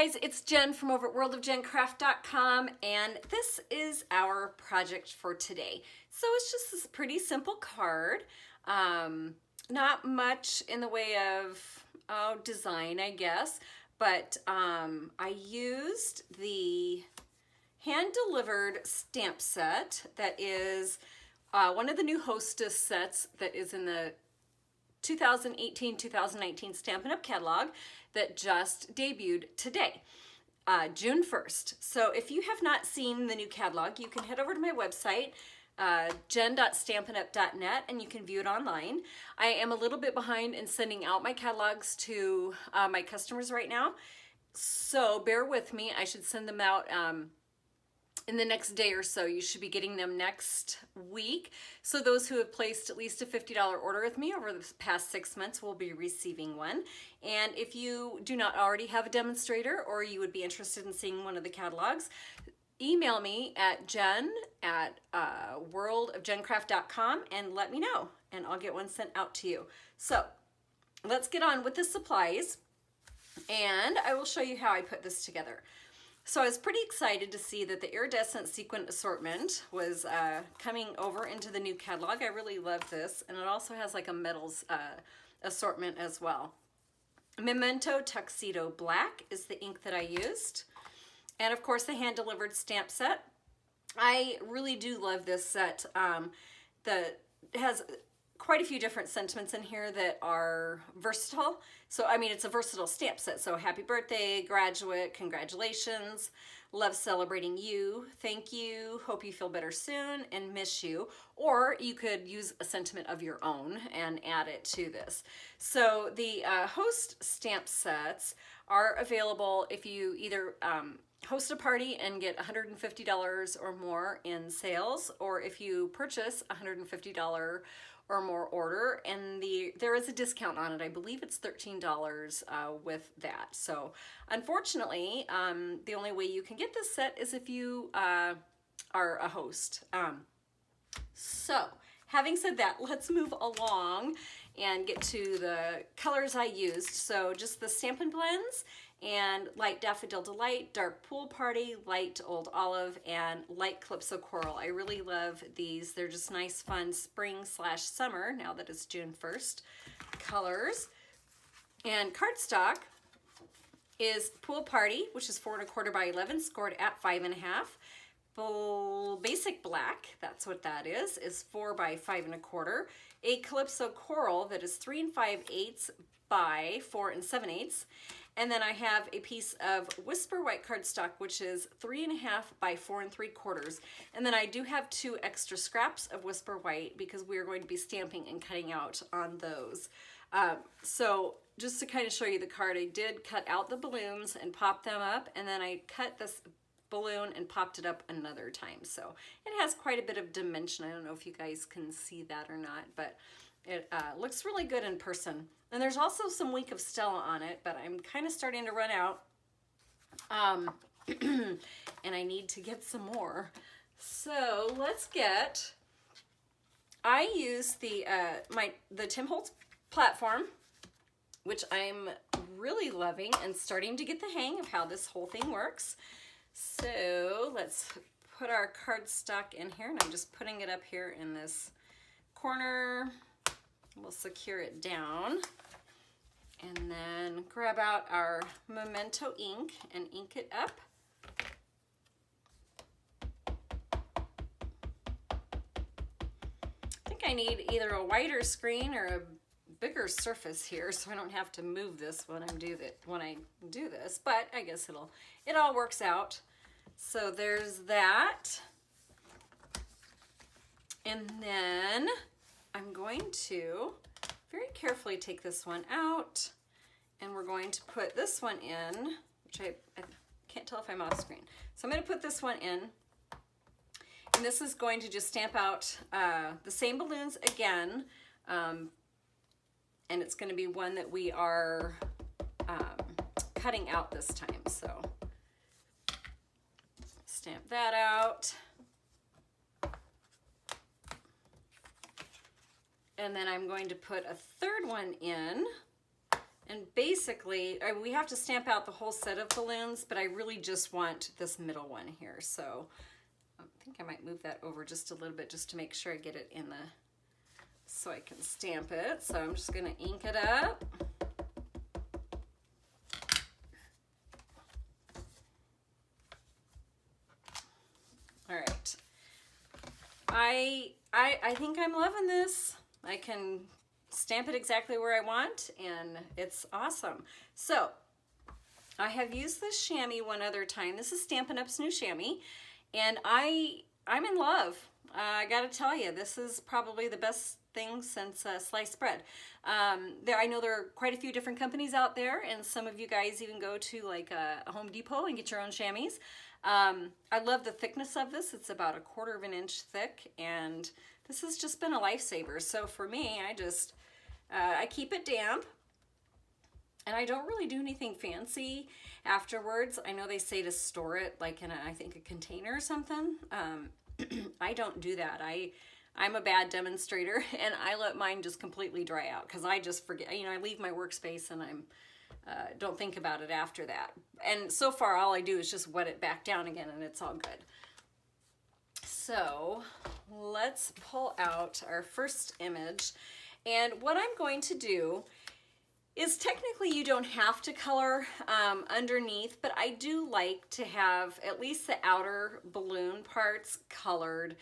guys, it's Jen from over at worldofjencraft.com, and this is our project for today. So it's just this pretty simple card. Not much in the way of design, I guess, but I used the hand-delivered stamp set that is one of the new Hostess sets that is in the 2018-2019 Stampin' Up catalog that just debuted today, June 1st. So if you have not seen the new catalog, you can head over to my website, jen.stampinup.net, and you can view it online. I am a little bit behind in sending out my catalogs to my customers right now, so bear with me. I should send them out in the next day or so. You should be getting them next week. So those who have placed at least a $50 order with me over the past 6 months will be receiving one. And if you do not already have a demonstrator, or you would be interested in seeing one of the catalogs, email me at jen@worldofjencraft.com and let me know, and I'll get one sent out to you. So let's get on with the supplies, and I will show you how I put this together. So I was pretty excited to see that the Iridescent Sequin assortment was coming over into the new catalog. I really love this, and it also has like a metals assortment as well. Memento Tuxedo Black is the ink that I used. And of course the hand-delivered stamp set. I really do love this set. That has quite a few different sentiments in here that are versatile. So, I mean, it's a versatile stamp set. So, happy birthday, graduate, congratulations, love celebrating you, thank you, hope you feel better soon, and miss you. Or you could use a sentiment of your own and add it to this. So, the host stamp sets are available if you either host a party and get $150 or more in sales, or if you purchase $150 or more order, and there is a discount on it. I believe it's $13 with that. So unfortunately, the only way you can get this set is if you are a host. So having said that, let's move along and get to the colors I used. So just the Stampin' Blends and Light Daffodil Delight, Dark Pool Party, Light Old Olive, and Light Calypso Coral. I really love these. They're just nice, fun spring/summer, now that it's June 1st, colors. And cardstock is Pool Party, which is 4 1/4 by 11, scored at 5 1/2. Basic Black, that's what that is 4 by 5 1/4. A Calypso Coral that is 3 5/8 by 4 7/8. And then I have a piece of Whisper White cardstock, which is 3 1/2 by 4 3/4. And then I do have 2 extra scraps of Whisper White because we are going to be stamping and cutting out on those. So just to kind of show you the card, I did cut out the balloons and pop them up, and then I cut this balloon and popped it up another time. So it has quite a bit of dimension. I don't know if you guys can see that or not, but it looks really good in person. And there's also some Wink of Stella on it, but I'm kind of starting to run out. And I need to get some more. So let's get, I use the Tim Holtz platform, which I'm really loving and starting to get the hang of how this whole thing works. So let's put our cardstock in here, and I'm just putting it up here in this corner. We'll secure it down, and then grab out our Memento ink and ink it up. I think I need either a wider screen or a bigger surface here, so I don't have to move this when I do this. But I guess it all works out. So there's that, and then I'm going to very carefully take this one out, and we're going to put this one in, which I can't tell if I'm off screen. So I'm going to put this one in, and this is going to just stamp out the same balloons again, and it's going to be one that we are cutting out this time. So stamp that out. And then I'm going to put a third one in, And basically, we have to stamp out the whole set of balloons, but I really just want this middle one here. So I think I might move that over just a little bit just to make sure I get it in the, so I can stamp it. So I'm just gonna ink it up. All right. I think I'm loving this. I can stamp it exactly where I want, and it's awesome. So I have used this chamois one other time. This is Stampin' Up's new chamois, and I'm in love. I gotta tell you, this is probably the best thing since sliced bread. I know there are quite a few different companies out there, and some of you guys even go to like a Home Depot and get your own chamois. I love the thickness of this. It's about 1/4 of an inch thick, and this has just been a lifesaver. So for me, I keep it damp, and I don't really do anything fancy afterwards. I know they say to store it like in I think a container or something. I don't do that. I'm a bad demonstrator, and I let mine just completely dry out because I just forget. You know, I leave my workspace and don't think about it after that. And so far, all I do is just wet it back down again, and it's all good. So let's pull out our first image. And what I'm going to do is, technically you don't have to color underneath, but I do like to have at least the outer balloon parts colored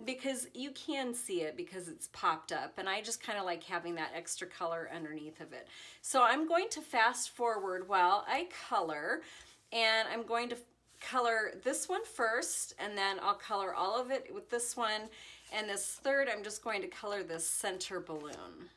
because you can see it because it's popped up, and I just kind of like having that extra color underneath of it. So I'm going to fast forward while I color, and I'm going to color this one first, and then I'll color all of it with this one, and this third I'm just going to color this center balloon.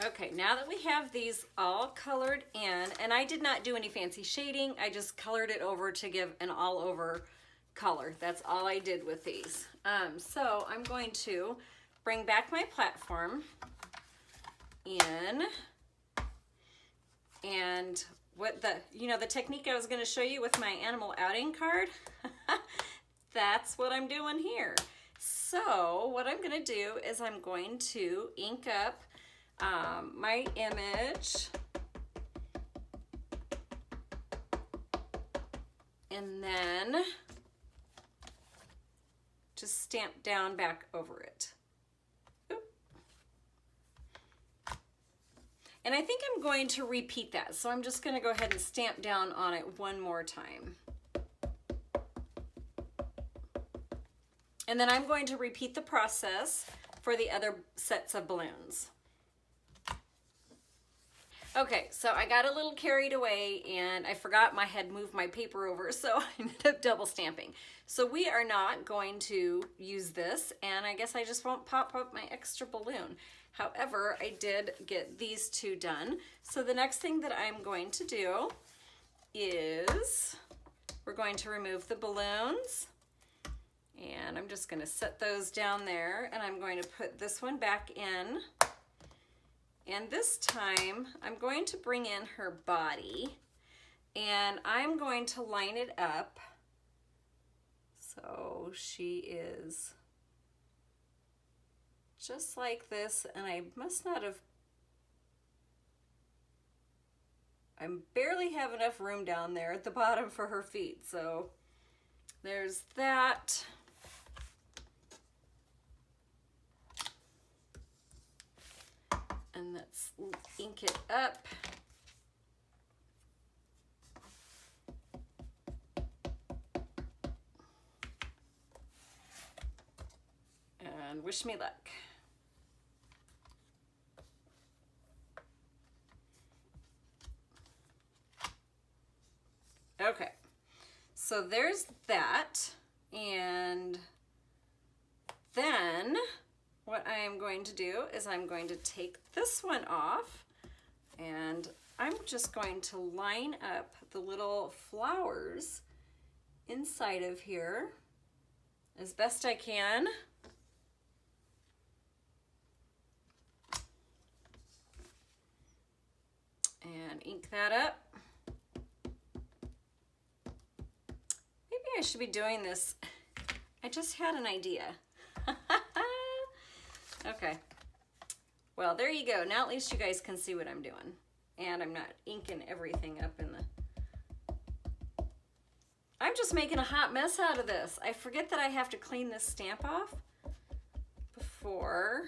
Okay, now that we have these all colored in, and I did not do any fancy shading, I just colored it over to give an all over color. That's all I did with these. So I'm going to bring back my platform in, and what the technique I was going to show you with my animal outing card, that's what I'm doing here. So what I'm going to do is I'm going to ink up my image, and then just stamp down back over it. Oop. And I think I'm going to repeat that, so I'm just going to go ahead and stamp down on it one more time. And then I'm going to repeat the process for the other sets of balloons. Okay, so I got a little carried away and I forgot I had moved my paper over, so I ended up double stamping. So we are not going to use this, and I guess I just won't pop up my extra balloon. However, I did get these two done. So the next thing that I'm going to do is we're going to remove the balloons, and I'm just going to set those down there, and I'm going to put this one back in. And this time I'm going to bring in her body, and I'm going to line it up so she is just like this. And I must not have, I barely have enough room down there at the bottom for her feet. So there's that. And let's ink it up. And wish me luck. Okay, so there's that. And then what I am going to do is I'm going to take this one off, and I'm just going to line up the little flowers inside of here as best I can. And ink that up. Maybe I should be doing this. I just had an idea. Okay. Well, there you go. Now at least you guys can see what I'm doing. And I'm not inking everything up in the... I'm just making a hot mess out of this. I forget that I have to clean this stamp off before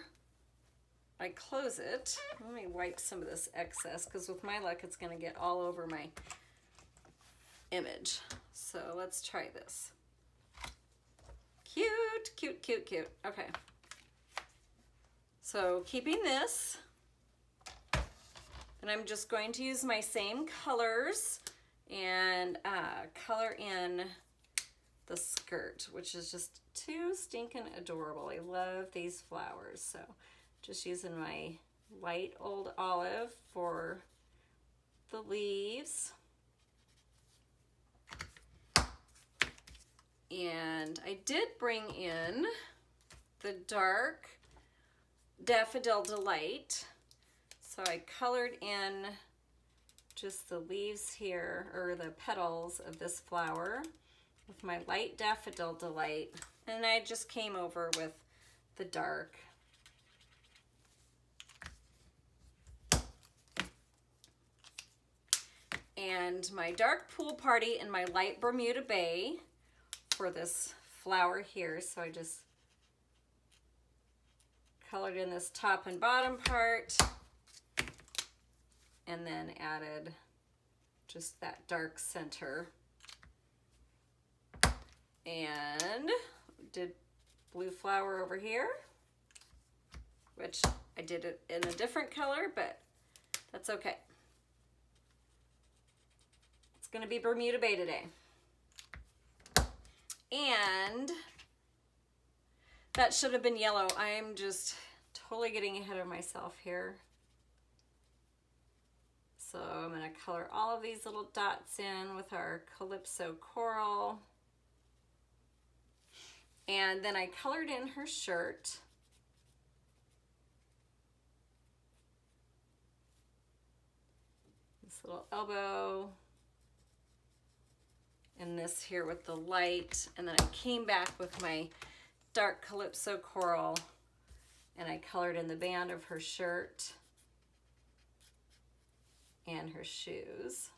I close it. Let me wipe some of this excess, because with my luck it's going to get all over my image. So let's try this. Cute, cute, cute, cute. Okay. So keeping this, and I'm just going to use my same colors and color in the skirt, which is just too stinking adorable. I love these flowers. So just using my light old olive for the leaves. And I did bring in the dark Daffodil Delight. So I colored in just the leaves here, or the petals of this flower with my light Daffodil Delight. And I just came over with the dark. And my dark Pool Party and my light Bermuda Bay for this flower here. So I just colored in this top and bottom part, and then added just that dark center. And did blue flower over here, which I did it in a different color, but that's okay. It's gonna be Bermuda Bay today. And that should have been yellow. I'm just totally getting ahead of myself here. So I'm going to color all of these little dots in with our Calypso Coral. And then I colored in her shirt. This little elbow. And this here with the light. And then I came back with my dark Calypso Coral, and I colored in the band of her shirt and her shoes.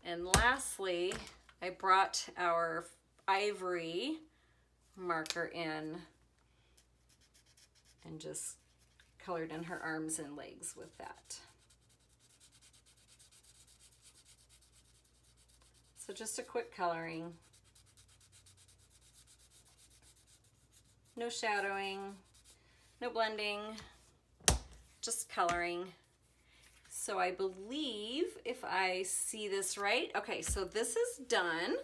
And lastly, I brought our ivory marker in and just colored in her arms and legs with that. So just a quick coloring. No shadowing, no blending, just coloring. So I believe, if I see this right, okay, so this is done.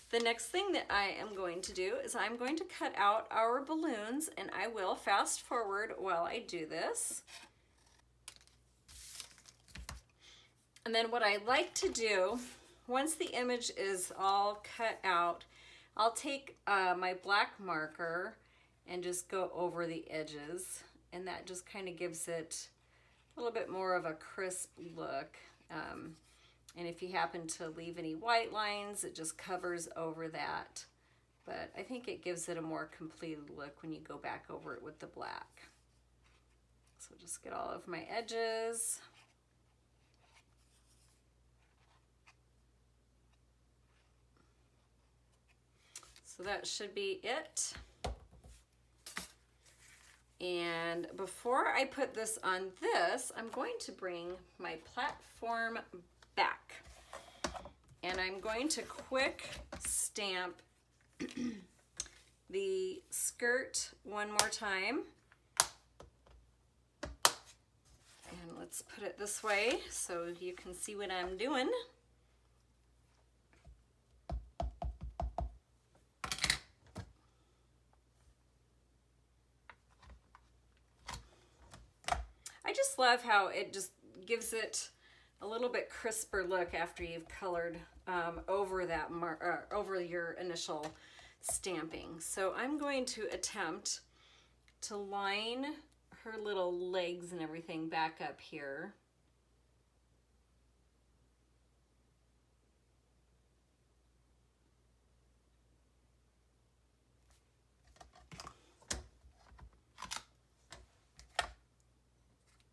The next thing that I am going to do is I'm going to cut out our balloons, and I will fast forward while I do this. And then what I like to do, once the image is all cut out, I'll take my black marker and just go over the edges, and that just kind of gives it a little bit more of a crisp look. And if you happen to leave any white lines, it just covers over that. But I think it gives it a more completed look when you go back over it with the black. So just get all of my edges. So that should be it. And before I put this on this, I'm going to bring my platform back. And I'm going to quick stamp the skirt one more time. And let's put it this way so you can see what I'm doing. I just love how it just gives it a little bit crisper look after you've colored over that over your initial stamping. So I'm going to attempt to line her little legs and everything back up here.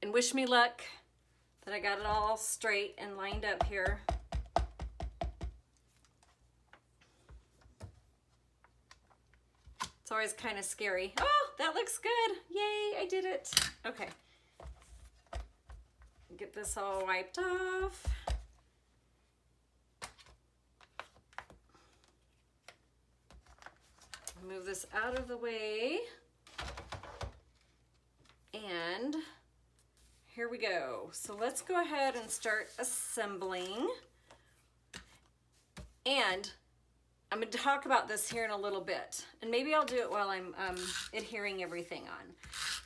And wish me luck that I got it all straight and lined up here. It's always kind of scary. Oh, that looks good. Yay, I did it. Okay. Get this all wiped off. Move this out of the way. And here we go. So let's go ahead and start assembling. And I'm going to talk about this here in a little bit. And maybe I'll do it while I'm adhering everything on.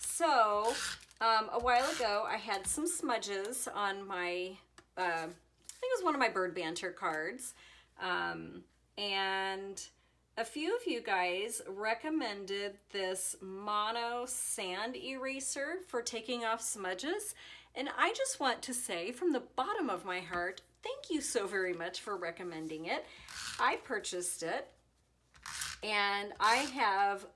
So a while ago, I had some smudges on my, I think it was one of my bird banter cards. And a few of you guys recommended this mono sand eraser for taking off smudges. And I just want to say from the bottom of my heart, thank you so very much for recommending it. I purchased it and I have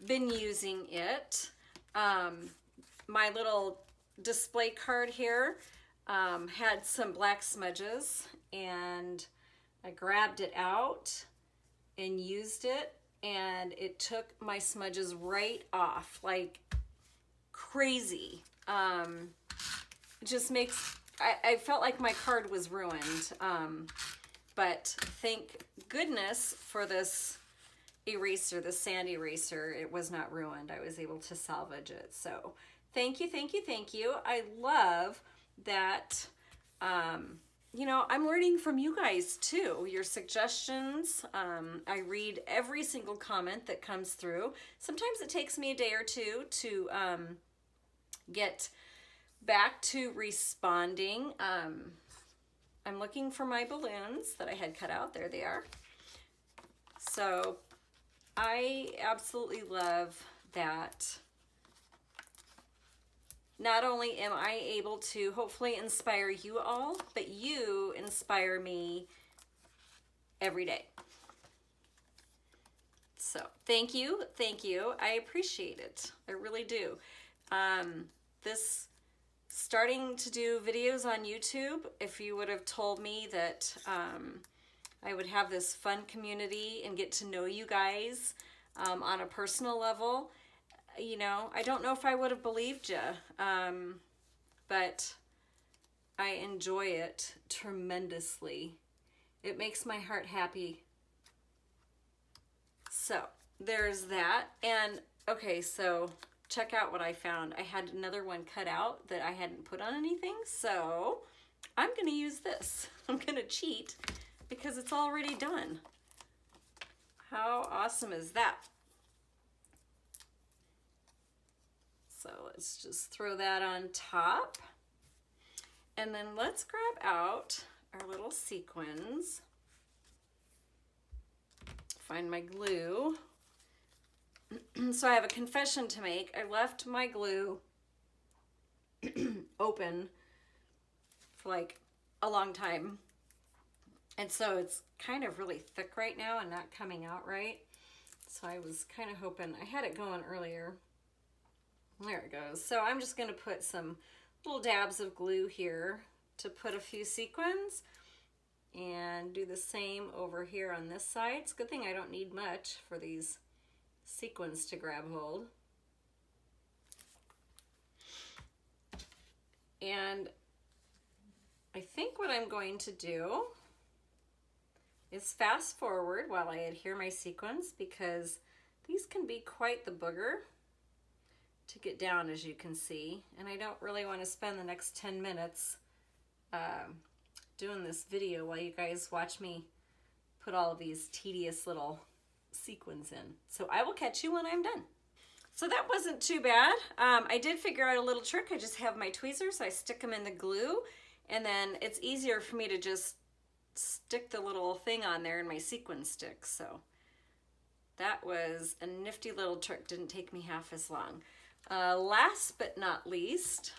been using it. My little display card here had some black smudges and I grabbed it out and used it, and it took my smudges right off like crazy. It just makes, I felt like my card was ruined, but thank goodness for this eraser, the sand eraser. It was not ruined. I was able to salvage it. So thank you, thank you, thank you. I love that. You know, I'm learning from you guys too, your suggestions. I read every single comment that comes through. Sometimes it takes me a day or two to get back to responding. I'm looking for my balloons that I had cut out. There they are. So I absolutely love that. Not only am I able to hopefully inspire you all, but you inspire me every day. So thank you, thank you. I appreciate it. I really do. This starting to do videos on YouTube, if you would have told me that I would have this fun community and get to know you guys on a personal level, you know, I don't know if I would have believed you, but I enjoy it tremendously. It makes my heart happy. So there's that. And okay, so check out what I found. I had another one cut out that I hadn't put on anything, so I'm gonna use this. I'm gonna cheat because it's already done. How awesome is that? So let's just throw that on top. And then let's grab out our little sequins. Find my glue. So I have a confession to make. I left my glue open for like a long time. And so it's kind of really thick right now and not coming out right. So I was kind of hoping, I had it going earlier. There it goes. So I'm just going to put some little dabs of glue here to put a few sequins and do the same over here on this side. It's a good thing I don't need much for these sequins to grab hold. And I think what I'm going to do is fast forward while I adhere my sequins, because these can be quite the booger to get down, as you can see, and I don't really want to spend the next 10 minutes doing this video while you guys watch me put all of these tedious little sequins in. So I will catch you when I'm done. So that wasn't too bad. I did figure out a little trick. I just have my tweezers, I stick them in the glue, And then it's easier for me to just stick the little thing on there in my sequin stick. So that was a nifty little trick. Didn't take me half as long. Last but not least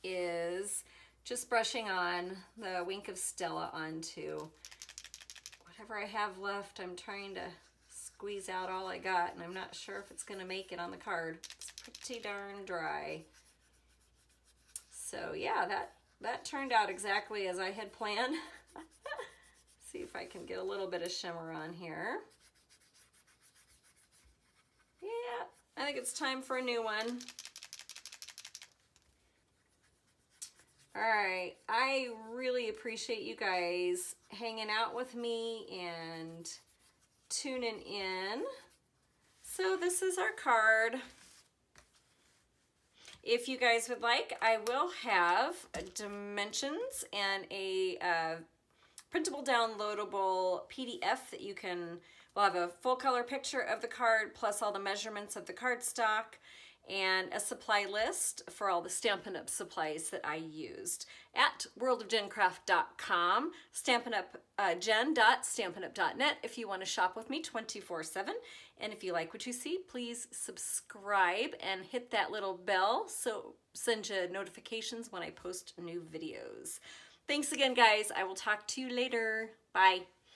is just brushing on the Wink of Stella onto whatever I have left. I'm trying to squeeze out all I got, and I'm not sure if it's going to make it on the card. It's pretty darn dry. So yeah, that turned out exactly as I had planned. See if I can get a little bit of shimmer on here. Yeah, I think it's time for a new one. All right, I really appreciate you guys hanging out with me and tuning in. So this is our card. If you guys would like, I will have dimensions and a printable downloadable PDF that you can, we'll have a full color picture of the card plus all the measurements of the cardstock and a supply list for all the Stampin' Up supplies that I used at worldofjencraft.com, jen.stampinup.net if you want to shop with me 24/7. And if you like what you see, please subscribe and hit that little bell so send you notifications when I post new videos. Thanks again, guys. I will talk to you later. Bye.